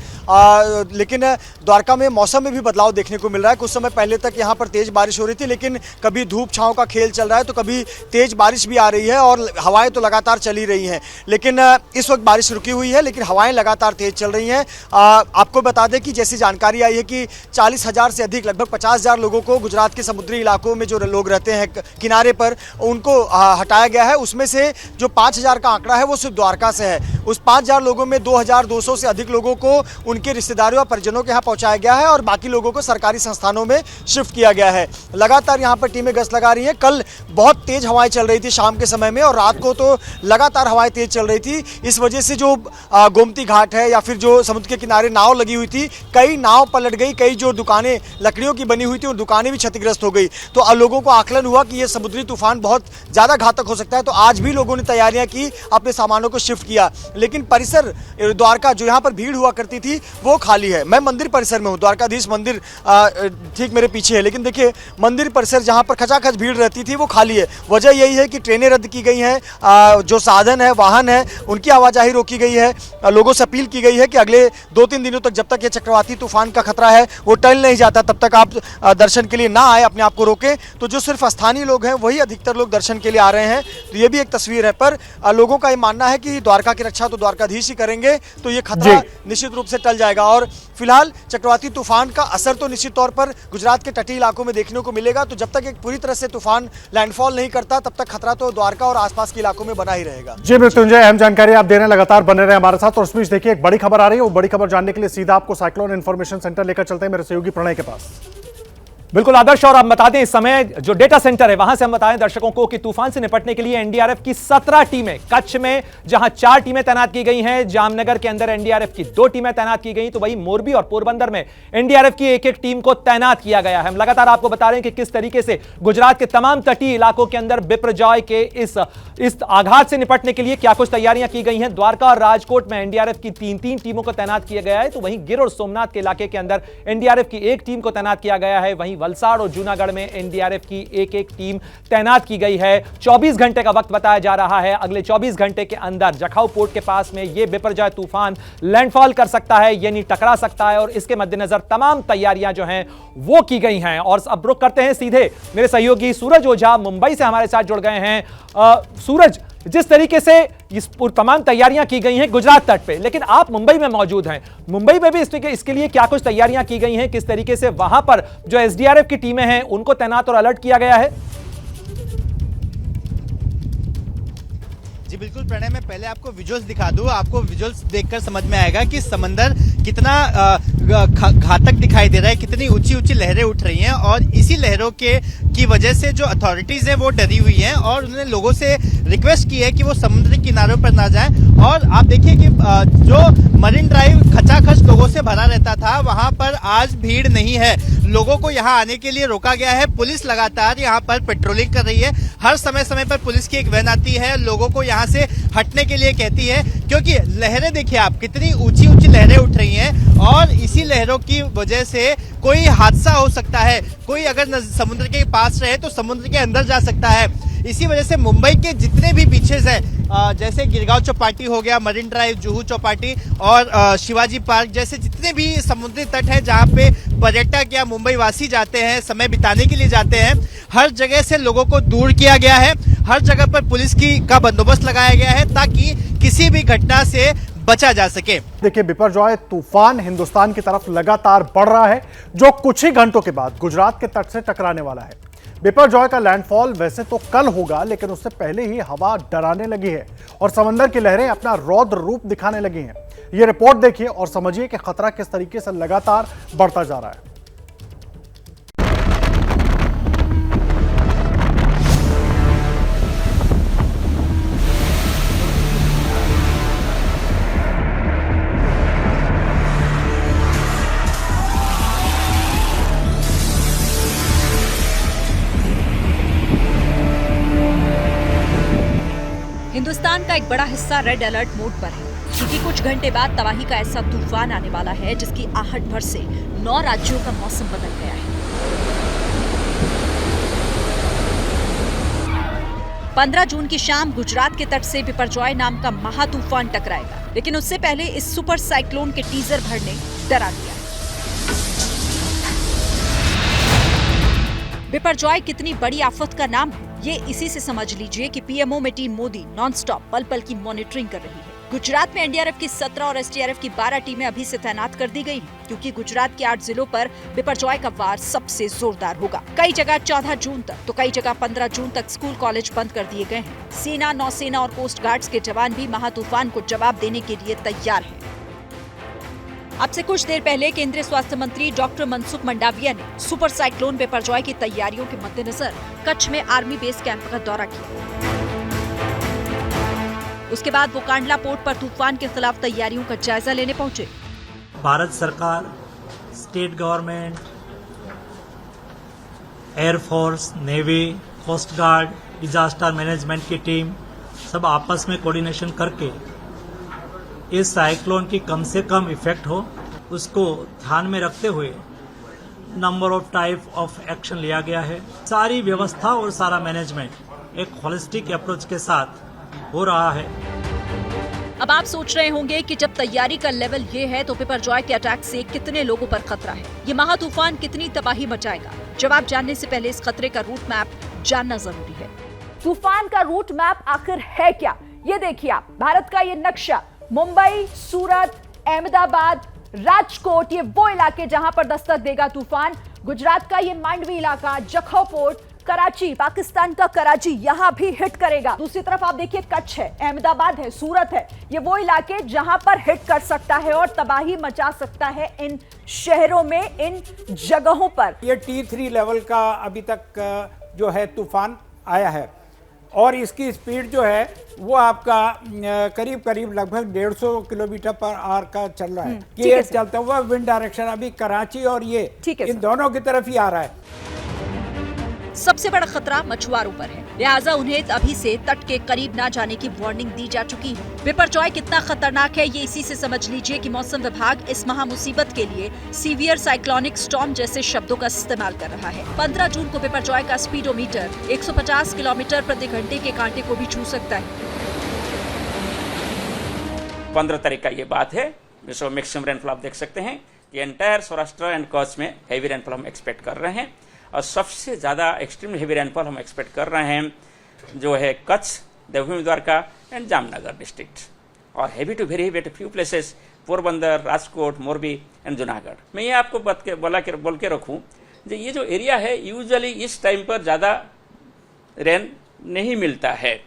लेकिन द्वारका में मौसम में भी बदलाव देखने को मिल रहा है। कुछ समय पहले तक यहाँ पर तेज बारिश हो रही थी, लेकिन कभी धूप छांव का खेल चल रहा है तो कभी तेज बारिश भी आ रही है और हवाएं तो लगातार चली रही हैं। लेकिन इस वक्त बारिश रुकी हुई है, लेकिन हवाएं लगातार तेज चल रही हैं। आपको बता दें कि जैसी जानकारी आई है कि 40,000 से अधिक, लगभग 50,000 लोगों को गुजरात के समुद्री इलाकों में जो लोग रहते हैं किनारे पर, उनको हटाया गया है। उसमें से जो 5,000 का आंकड़ा है वो सिर्फ द्वारका से है। उस 5,000 लोगों में 2,200 से अधिक लोगों को उनके रिश्तेदारों और परिजनों के यहाँ पहुंचाया गया है और बाकी लोगों को सरकारी संस्थानों में शिफ्ट किया गया है। लगातार यहाँ पर टीमें गश्त लगा रही हैं। कल बहुत तेज हवाएं चल रही थी शाम के समय में, और रात को तो लगातार हवाएं तेज चल रही थी। इस वजह से जो गोमती घाट है या फिर जो समुद्र के किनारे नाव लगी हुई थी, कई नाव पलट गई, कई जो दुकानें लकड़ियों की बनी हुई थी उन दुकानें भी क्षतिग्रस्त हो गई। तो लोगों को आकलन हुआ कि ये समुद्री तूफान बहुत ज़्यादा घातक हो सकता है, तो आज भी लोगों ने तैयारियां की, अपने सामानों को शिफ्ट किया। लेकिन परिसर द्वारका, जो यहाँ पर भीड़ हुआ करती थी, वो खाली है। मैं मंदिर परिसर में हूँ, द्वारकाधीश मंदिर ठीक मेरे पीछे है, लेकिन देखिए मंदिर परिसर जहाँ पर खचाखच भीड़ रहती थी वो खाली है। वजह यही है कि ट्रेनें रद्द की गई हैं, जो साधन है, वाहन है, उनकी आवाजाही रोकी गई है। लोगों से अपील की गई है कि अगले 2-3 दिनों तक, जब तक ये चक्रवाती तूफान का खतरा है वो टल नहीं जाता, तब तक आप दर्शन के लिए ना आए, अपने आप को रोकें। तो जो सिर्फ स्थानीय लोग हैं वही अधिकतर लोग दर्शन के लिए आ रहे हैं। तो ये भी एक तस्वीर है, पर लोगों का ये मानना है कि द्वारका की रक्षा तो द्वारकाधीश ही करेंगे, तो ये खतरा निश्चित रूप से टल जाएगा। और फिलहाल चक्रवाती तूफान का असर तो निश्चित तौर पर गुजरात के तटीय इलाकों में देखने को मिलेगा। तो जब तक एक पूरी तरह से तूफान लैंडफॉल नहीं करता, तब तक खतरा तो द्वारका और आसपास के इलाकों में बना ही रहेगा। जी मृत्युंजय, अहम जानकारी आप दे रहे हैं, लगातार बने रहे हमारे साथ। और उस बीच देखिए एक बड़ी खबर आ रही है, वो बड़ी खबर जानने के लिए सीधा आपको साइक्लोन इन्फॉर्मेशन सेंटर लेकर चलते हैं मेरे सहयोगी प्रणय के पास। बिल्कुल आदर्श, और हम बता दें इस समय जो डेटा सेंटर है वहां से हम बताएं दर्शकों को कि तूफान से निपटने के लिए एनडीआरएफ की 17 टीमें, कच्छ में जहां 4 टीमें तैनात की गई हैं, जामनगर के अंदर एनडीआरएफ की 2 टीमें तैनात की गई, तो वहीं मोरबी और पोरबंदर में एनडीआरएफ की एक टीम को तैनात किया गया है। हम लगातार आपको बता रहे हैं कि किस तरीके से गुजरात के तमाम तटीय इलाकों के अंदर बिपरजॉय के इस आघात से निपटने के लिए क्या कुछ तैयारियां की गई हैं। द्वारका और राजकोट में एनडीआरएफ की 3-3 टीमों को तैनात किया गया है, तो वहीं गिर और सोमनाथ के इलाके के अंदर एनडीआरएफ की 1 टीम को तैनात किया गया है। वहीं वलसाड़ और जूनागढ़ में एनडीआरएफ की एक टीम तैनात की गई है। 24 घंटे का वक्त बताया जा रहा है। अगले 24 घंटे के अंदर जखाऊ पोर्ट के पास में यह बिपरजॉय तूफान लैंडफॉल कर सकता है, यानी टकरा सकता है, और इसके मद्देनजर तमाम तैयारियां जो हैं वो की गई हैं। और अब रुक करते हैं सीधे मेरे सहयोगी सूरज ओझा मुंबई से हमारे साथ जुड़ गए हैं। सूरज, जिस तरीके से इस तमाम तैयारियां की गई हैं गुजरात तट पे, लेकिन आप मुंबई में मौजूद हैं, मुंबई में भी इसके लिए क्या कुछ तैयारियां की गई हैं? किस तरीके से वहां पर जो एसडीआरएफ की टीमें हैं उनको तैनात और अलर्ट किया गया है? जी बिल्कुल प्रणय, मैं पहले आपको विजुअल्स दिखा दूं। आपको विजुअल्स देखकर समझ में आएगा कि समंदर कितना घातक दिखाई दे रहा है, कितनी ऊंची ऊंची लहरें उठ रही हैं, और इसी लहरों की वजह से जो अथॉरिटीज हैं वो डरी हुई हैं और उन्होंने लोगों से रिक्वेस्ट की है कि वो समुद्री किनारों पर ना जाएं। और आप देखिए कि जो मरीन ड्राइव खचाखच लोगों से भरा रहता था, वहां पर आज भीड़ नहीं है। लोगों को यहाँ आने के लिए रोका गया है। पुलिस लगातार यहाँ पर पेट्रोलिंग कर रही है। हर समय समय पर पुलिस की एक वैन आती है, लोगों को यहाँ से हटने के लिए कहती है, क्योंकि लहरें देखिए आप, कितनी ऊंची ऊंची लहरें उठ रही हैं, और इसी लहरों की वजह से कोई हादसा हो सकता है। कोई अगर समुद्र के पास रहे तो समुद्र के अंदर जा सकता है। इसी वजह से मुंबई के जितने भी बीचेस हैं, जैसे गिरगांव चौपाटी हो गया, मरीन ड्राइव, जुहू चौपाटी और शिवाजी पार्क जैसे जितने भी समुद्री तट हैं जहां पे पर्यटक या मुंबई वासी जाते हैं, समय बिताने के लिए जाते हैं, हर जगह से लोगों को दूर किया गया है। हर जगह पर पुलिस का बंदोबस्त लगाया गया है ताकि किसी भी घटना से बचा जा सके। देखिए, बिपरजॉय तूफान हिंदुस्तान की तरफ लगातार बढ़ रहा है, जो कुछ ही घंटों के बाद गुजरात के तट से टकराने वाला है। बिपरजॉय का लैंडफॉल वैसे तो कल होगा, लेकिन उससे पहले ही हवा डराने लगी है और समंदर की लहरें अपना रौद्र रूप दिखाने लगी हैं। ये रिपोर्ट देखिए और समझिए कि खतरा किस तरीके से लगातार बढ़ता जा रहा है। हिंदुस्तान का एक बड़ा हिस्सा रेड अलर्ट मोड पर है, क्योंकि कुछ घंटे बाद तबाही का ऐसा तूफान आने वाला है जिसकी आहट भर से 9 राज्यों का मौसम बदल गया है। 15 जून की शाम गुजरात के तट से बिपरजॉय नाम का महातूफान टकराएगा, लेकिन उससे पहले इस सुपर साइक्लोन के टीजर भर ने डरा दिया है। बिपरजॉय कितनी बड़ी आफत का नाम है, ये इसी से समझ लीजिए कि पीएमओ में टीम मोदी नॉनस्टॉप पल पल की मॉनिटरिंग कर रही है। गुजरात में एनडीआरएफ की 17 और एसडीआरएफ की 12 टीमें अभी से तैनात कर दी गई हैं, क्योंकि गुजरात के 8 जिलों पर बिपरजॉय का वार सबसे जोरदार होगा। कई जगह 14 जून तक तो कई जगह 15 जून तक स्कूल कॉलेज बंद कर दिए गए हैं। सेना, नौसेना और कोस्ट गार्ड्स के जवान भी महातूफान को जवाब देने के लिए तैयार हैं। अब से कुछ देर पहले केंद्रीय स्वास्थ्य मंत्री डॉक्टर मनसुख मंडाविया ने सुपर साइक्लोन बिपरजॉय की तैयारियों के मद्देनजर कच्छ में आर्मी बेस कैंप का दौरा किया। उसके बाद वो कांडला पोर्ट पर तूफान के खिलाफ तैयारियों का जायजा लेने पहुंचे। भारत सरकार, state government, air force, navy, coast guard, disaster management की टीम सब आपस में कोऑर्डिनेशन करके इस साइक्लोन की कम से कम इफेक्ट हो उसको ध्यान में रखते हुए number of type of action लिया गया है। सारी व्यवस्था और सारा मैनेजमेंट एक होलिस्टिक अप्रोच के साथ हो रहा है। अब आप सोच रहे होंगे कि जब तैयारी का लेवल ये है तो बिपरजॉय के अटैक से कितने लोगों पर खतरा है, ये महातूफान कितनी तबाही मचाएगा। जवाब जानने से पहले इस खतरे का रूट मैप जानना जरूरी है। तूफान का रूट मैप आखिर है क्या, ये देखिए आप। भारत का ये नक्शा, मुंबई, सूरत, अहमदाबाद, राजकोट, ये वो इलाके जहां पर दस्तक देगा तूफान। गुजरात का ये मांडवी इलाका, जखाऊ पोर्ट, कराची, पाकिस्तान का कराची, यहां भी हिट करेगा। दूसरी तरफ आप देखिए कच्छ है, अहमदाबाद है, सूरत है, ये वो इलाके जहां पर हिट कर सकता है और तबाही मचा सकता है इन शहरों में, इन जगहों पर। ये T3 लेवल का अभी तक जो है तूफान आया है और इसकी स्पीड जो है वो आपका करीब करीब लगभग 150 किलोमीटर पर आवर का चल रहा है। ये चलता हुआ विंड डायरेक्शन अभी कराची और ये इन दोनों की तरफ ही आ रहा है। सबसे बड़ा खतरा मछुआरों पर है, लिहाजा उन्हें अभी से तट के करीब ना जाने की वार्निंग दी जा चुकी है। बिपरजॉय कितना खतरनाक है ये इसी से समझ लीजिए कि मौसम विभाग इस महा मुसीबत के लिए सीवियर साइक्लोनिक स्टॉर्म जैसे शब्दों का इस्तेमाल कर रहा है। 15 जून को बिपरजॉय का स्पीडोमीटर 150 किलोमीटर प्रति घंटे के कांटे को भी छू सकता है। 15 तारीख का ये बात है, जिसमें मैक्सिमम रेनफॉल आप देख सकते हैं कि एंटायर सौराष्ट्र एंड कच्छ में हैवी रेनफॉल हम एक्सपेक्ट कर रहे हैं और सबसे ज़्यादा एक्सट्रीम हेवी रेनफॉल हम एक्सपेक्ट कर रहे हैं जो है कच्छ, देवभूमि द्वारका एंड जामनगर डिस्ट्रिक्ट और heavy to very heavy few places Porbandar, Rajkot, Morbi and Junagadh. मैं ये आपको बोल के रखूँ जो ये जो एरिया है यूजुअली इस टाइम पर ज़्यादा रेन नहीं मिलता है,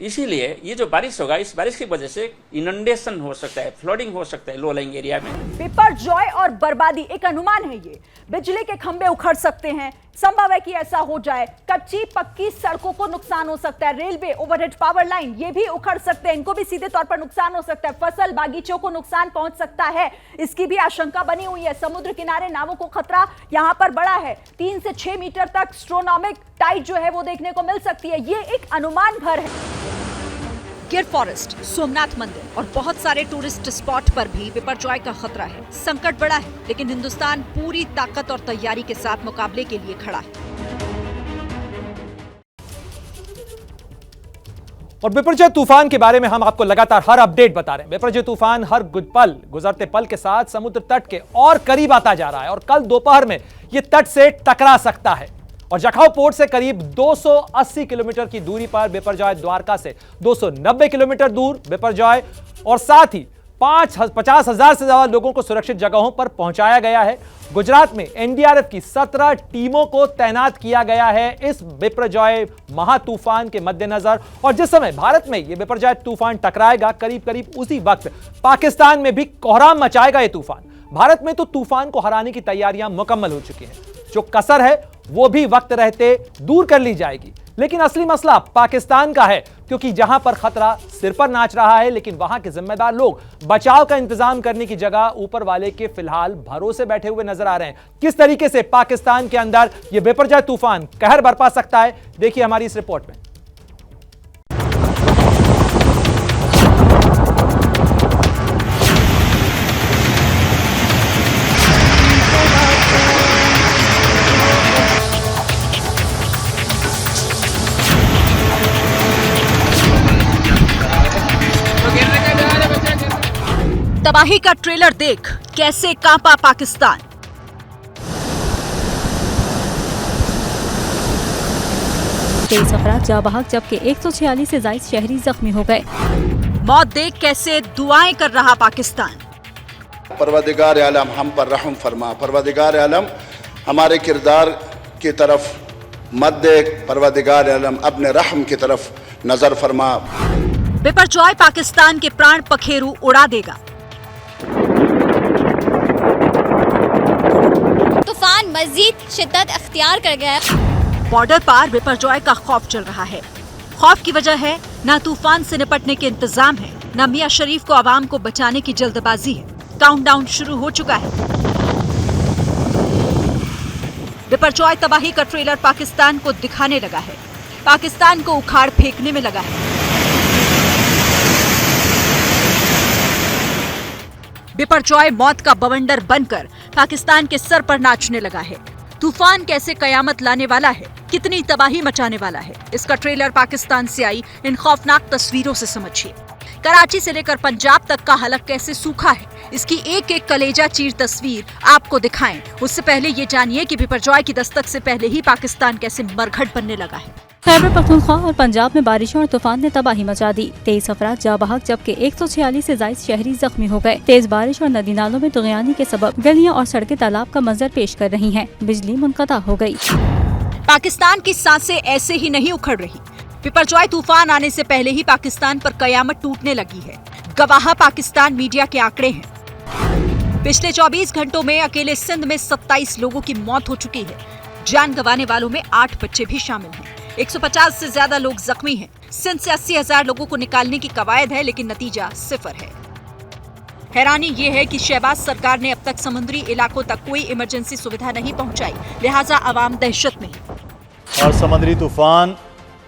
इसीलिए ये जो बारिश होगा इस बारिश की वजह से इनंडेशन हो सकता है, फ्लडिंग हो सकता है लो लाइंग एरिया में। बिपरजॉय और बर्बादी एक अनुमान है, ये बिजली के खंभे उखड़ सकते हैं, संभव है कि ऐसा हो जाए। कच्ची पक्की सड़कों को नुकसान हो सकता है, रेलवे, ओवरहेड पावर लाइन ये भी उखड़ सकते हैं, इनको भी सीधे तौर पर नुकसान हो सकता है, फसल बागीचों को नुकसान पहुंच सकता है, इसकी भी आशंका बनी हुई है। समुद्र किनारे नावों को खतरा यहां पर बड़ा है, 3 से 6 मीटर तक एस्ट्रोनॉमिक टाइड जो है वो देखने को मिल सकती है। ये एक अनुमान भर है। गिर फॉरेस्ट, सोमनाथ मंदिर और बहुत सारे टूरिस्ट स्पॉट पर भी बिपरजॉय का खतरा है। संकट बड़ा है, लेकिन हिंदुस्तान पूरी ताकत और तैयारी के साथ मुकाबले के लिए खड़ा है। और बिपरजॉय तूफान के बारे में हम आपको लगातार हर अपडेट बता रहे हैं। बिपरजॉय तूफान हर गुजरते पल के साथ समुद्र तट के और करीब आता जा रहा है और कल दोपहर में यह तट से टकरा सकता है और जखाऊ पोर्ट से करीब 280 किलोमीटर की दूरी पर बिपरजॉय, द्वारका से 290 किलोमीटर दूर बिपरजॉय और साथ ही 50,000 से ज्यादा लोगों को सुरक्षित जगहों पर पहुंचाया गया है। गुजरात में एनडीआरएफ की 17 टीमों को तैनात किया गया है इस बिपरजॉय महातूफान के मद्देनजर और जिस समय भारत में यह बिपरजॉय तूफान टकराएगा करीब करीब उसी वक्त पाकिस्तान में भी कोहराम मचाएगा यह तूफान। भारत में तो तूफान को हराने की तैयारियां मुकम्मल हो चुकी हैं, जो कसर है वो भी वक्त रहते दूर कर ली जाएगी। लेकिन असली मसला पाकिस्तान का है, क्योंकि जहां पर खतरा सिर पर नाच रहा है लेकिन वहां के जिम्मेदार लोग बचाव का इंतजाम करने की जगह ऊपर वाले के फिलहाल भरोसे बैठे हुए नजर आ रहे हैं। किस तरीके से पाकिस्तान के अंदर यह बिपरजॉय तूफान कहर बरपा सकता है, देखिए हमारी इस रिपोर्ट में। तबाही का ट्रेलर देख कैसे कांपा पाकिस्तान। तेईस अफराद जाँ बहक जबकि 146 से ज्यादा शहरी जख्मी हो गए। मौत देख कैसे दुआएं कर रहा पाकिस्तान। परवदिगार आलम हम पर रहम फरमा, परवदिगार आलम हमारे किरदार की तरफ मत देख, परवदिगार आलम अपने रहम की तरफ नजर फरमा। बिपरजॉय पाकिस्तान के प्राण पखेरु उड़ा देगा। तूफान मजीद शिद्दत अख्तियार कर गया है। बॉर्डर पार बिपरजॉय का खौफ चल रहा है। खौफ की वजह है न तूफान से निपटने के इंतजाम है, न मियां शरीफ को आवाम को बचाने की जल्दबाजी है। काउंटडाउन शुरू हो चुका है। बिपरजॉय तबाही का ट्रेलर पाकिस्तान को दिखाने लगा है, पाकिस्तान को उखाड़ फेंकने में लगा है। बिपरजॉय मौत का बवंडर बनकर पाकिस्तान के सर पर नाचने लगा है। तूफान कैसे कयामत लाने वाला है, कितनी तबाही मचाने वाला है, इसका ट्रेलर पाकिस्तान से आई इन खौफनाक तस्वीरों से समझिए। कराची से लेकर पंजाब तक का हलक कैसे सूखा है, इसकी एक एक कलेजा चीर तस्वीर आपको दिखाएं। उससे पहले ये जानिए कि बिपरजॉय की दस्तक से पहले ही पाकिस्तान कैसे मरघट बनने लगा है। खैबर पख्तूनख्वा और पंजाब में बारिशों और तूफान ने तबाही मचा दी। 23 अफराद जाँ बहक जबकि 146 से ज्यादा शहरी जख्मी हो गए। तेज बारिश और नदी नालों में तुगयानी के सबब गलियां और सड़कें तालाब का मंजर पेश कर रही हैं। बिजली मुनक़ता हो गई। पाकिस्तान की सांसें ऐसे ही नहीं उखड़ रही। बिपरजॉय तूफान आने से पहले ही पाकिस्तान पर कयामत टूटने लगी है। गवाह पाकिस्तान मीडिया के आंकड़े हैं। पिछले 24 घंटों में अकेले सिंध में 27 लोगों की मौत हो चुकी है। जान गंवाने वालों में 8 बच्चे भी शामिल हैं। 150 से ज्यादा लोग जख्मी हैं। सिंध से 80,000 लोगों को निकालने की कवायद है, लेकिन नतीजा 0 है। हैरानी ये है कि शहबाज सरकार ने अब तक समुद्री इलाकों तक कोई इमरजेंसी सुविधा नहीं पहुंचाई, लिहाजा आवाम दहशत में है। और समुद्री तूफान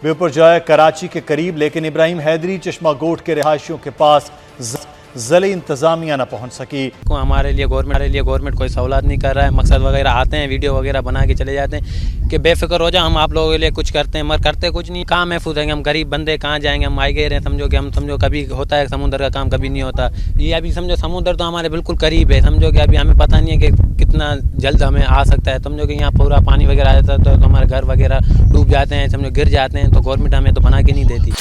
बिपरजॉय कराची के करीब, लेकिन इब्राहिम हैदरी चश्मा गोट के रिहायशियों के पास ज़िले इंतजामिया न पहुंच सकी। हमारे लिए गवर्नमेंट कोई सहूलत नहीं कर रहा है। मकसद वगैरह आते हैं, वीडियो वगैरह बना के चले जाते हैं कि बेफिक्र हो जाओ, हम आप लोगों के लिए कुछ करते हैं, मगर करते कुछ नहीं। कहाँ महफूज रहेंगे हम? गरीब बंदे कहाँ जाएंगे? हम आए गए रहे, समझो कभी होता है समुद्र का काम, कभी नहीं होता। ये अभी समझो समुद्र तो हमारे बिल्कुल करीब है, समझो कि अभी हमें पता नहीं है कि कितना जल्द हमें आ सकता है। समझो कि यहाँ पूरा पानी वगैरह आ जाता है तो हमारे घर वगैरह डूब जाते हैं, समझो गिर जाते हैं, तो गवर्नमेंट हमें तो बना के नहीं देती।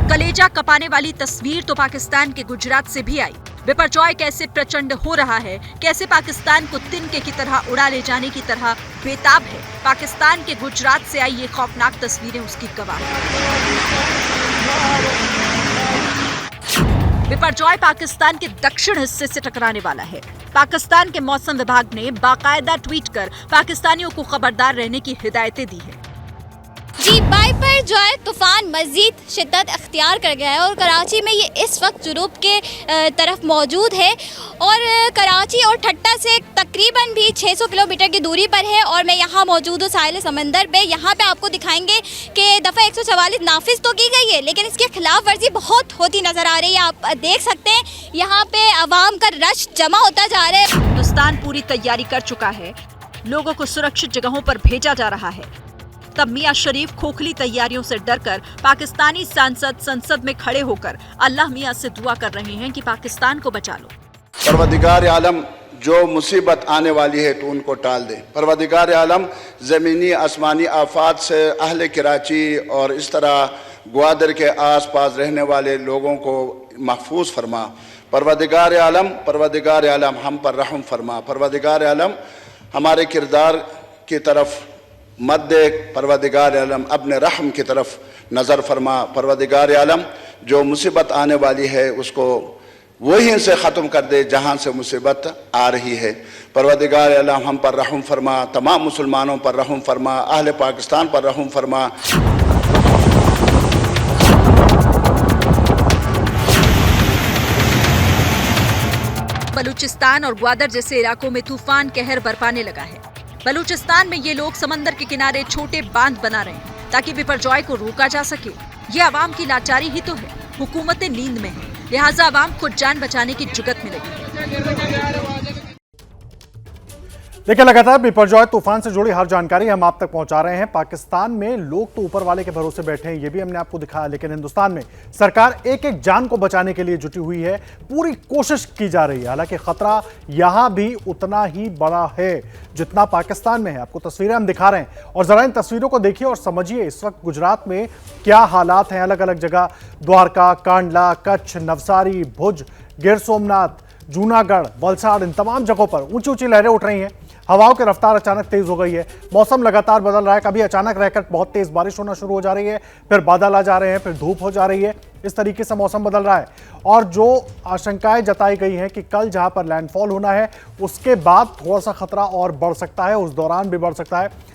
कलेजा कपाने वाली तस्वीर तो पाकिस्तान के गुजरात से भी आई। बिपरजॉय कैसे प्रचंड हो रहा है, कैसे पाकिस्तान को तिनके की तरह उड़ा ले जाने की तरह बेताब है। पाकिस्तान के गुजरात से आई ये खौफनाक तस्वीरें उसकी गवाह हैं। बिपरजॉय पाकिस्तान के दक्षिण हिस्से से टकराने वाला है। पाकिस्तान के मौसम विभाग ने बाकायदा ट्वीट कर पाकिस्तानियों को खबरदार रहने की हिदायतें दी है। जी, बिपरजॉय तूफान मजीद शिद्दत अख्तियार कर गया है और कराची में ये इस वक्त जुनूब के तरफ मौजूद है और कराची और ठट्टा से तकरीबन भी 600 किलोमीटर की दूरी पर है। और मैं यहाँ मौजूद हूँ साहिल समंदर पे। यहाँ पे आपको दिखाएंगे कि दफ़ा 144 नाफिज तो की गई है, लेकिन इसके खिलाफ वर्जी बहुत होती नजर आ रही है। आप देख सकते हैं यहाँ पे आवाम का रश जमा होता जा रहा है। हिंदुस्तान पूरी तैयारी कर चुका है, लोगों को सुरक्षित जगहों पर भेजा जा रहा है। तब मियां शरीफ खोखली तैयारियों से डरकर पाकिस्तानी सांसद संसद में खड़े होकर अल्लाह मियां से दुआ कर रहे हैं कि पाकिस्तान को बचा लो। परवदिगार आलम जो मुसीबत आने वाली है तो उनको टाल दे। परवदिगार आलम ज़मीनी आसमानी आफात से अहले कराची और इस तरह ग्वादर के आसपास रहने वाले लोगों को महफूज फरमा। परवदिगार आलम हम पर रहम फरमा। परवदिगार आलम हमारे किरदार की तरफ मत देख। परवदिगार आलम अपने रहम की तरफ नज़र फरमा। परवदिगार आलम जो मुसीबत आने वाली है उसको वहीं से ख़त्म कर दे जहाँ से मुसीबत आ रही है। परवदिगार आलम हम पर रहम फरमा, तमाम मुसलमानों पर रहम फरमा, अहले पाकिस्तान पर रहम फरमा। बलूचिस्तान और ग्वादर जैसे इलाकों में तूफान कहर बरपाने लगा है। बलूचिस्तान में ये लोग समंदर के किनारे छोटे बांध बना रहे हैं ताकि बिपरजॉय को रोका जा सके। ये आवाम की लाचारी ही तो है। हुकूमतें नींद में हैं, लिहाजा आवाम खुद जान बचाने की जुगत में लगी है। देखिए, लगातार बिपरजॉय तूफान से जुड़ी हर जानकारी हम आप तक पहुंचा रहे हैं। पाकिस्तान में लोग तो ऊपर वाले के भरोसे बैठे हैं, ये भी हमने आपको दिखाया, लेकिन हिंदुस्तान में सरकार एक एक जान को बचाने के लिए जुटी हुई है। पूरी कोशिश की जा रही है। हालांकि खतरा यहां भी उतना ही बड़ा है जितना पाकिस्तान में है। आपको तस्वीरें हम दिखा रहे हैं और जरा इन तस्वीरों को देखिए और समझिए इस वक्त गुजरात में क्या हालात हैं। अलग अलग जगह द्वारका, कांडला, कच्छ, नवसारी, भुज, गिर सोमनाथ, जूनागढ़, वलसाड़, इन तमाम जगहों पर ऊंची ऊंची लहरें उठ रही हैं। हवाओं की रफ्तार अचानक तेज हो गई है। मौसम लगातार बदल रहा है। कभी अचानक रहकर बहुत तेज बारिश होना शुरू हो जा रही है, फिर बादल आ जा रहे हैं, फिर धूप हो जा रही है। इस तरीके से मौसम बदल रहा है और जो आशंकाएं जताई गई हैं कि कल जहां पर लैंडफॉल होना है उसके बाद थोड़ा सा खतरा और बढ़ सकता है, उस दौरान भी बढ़ सकता है।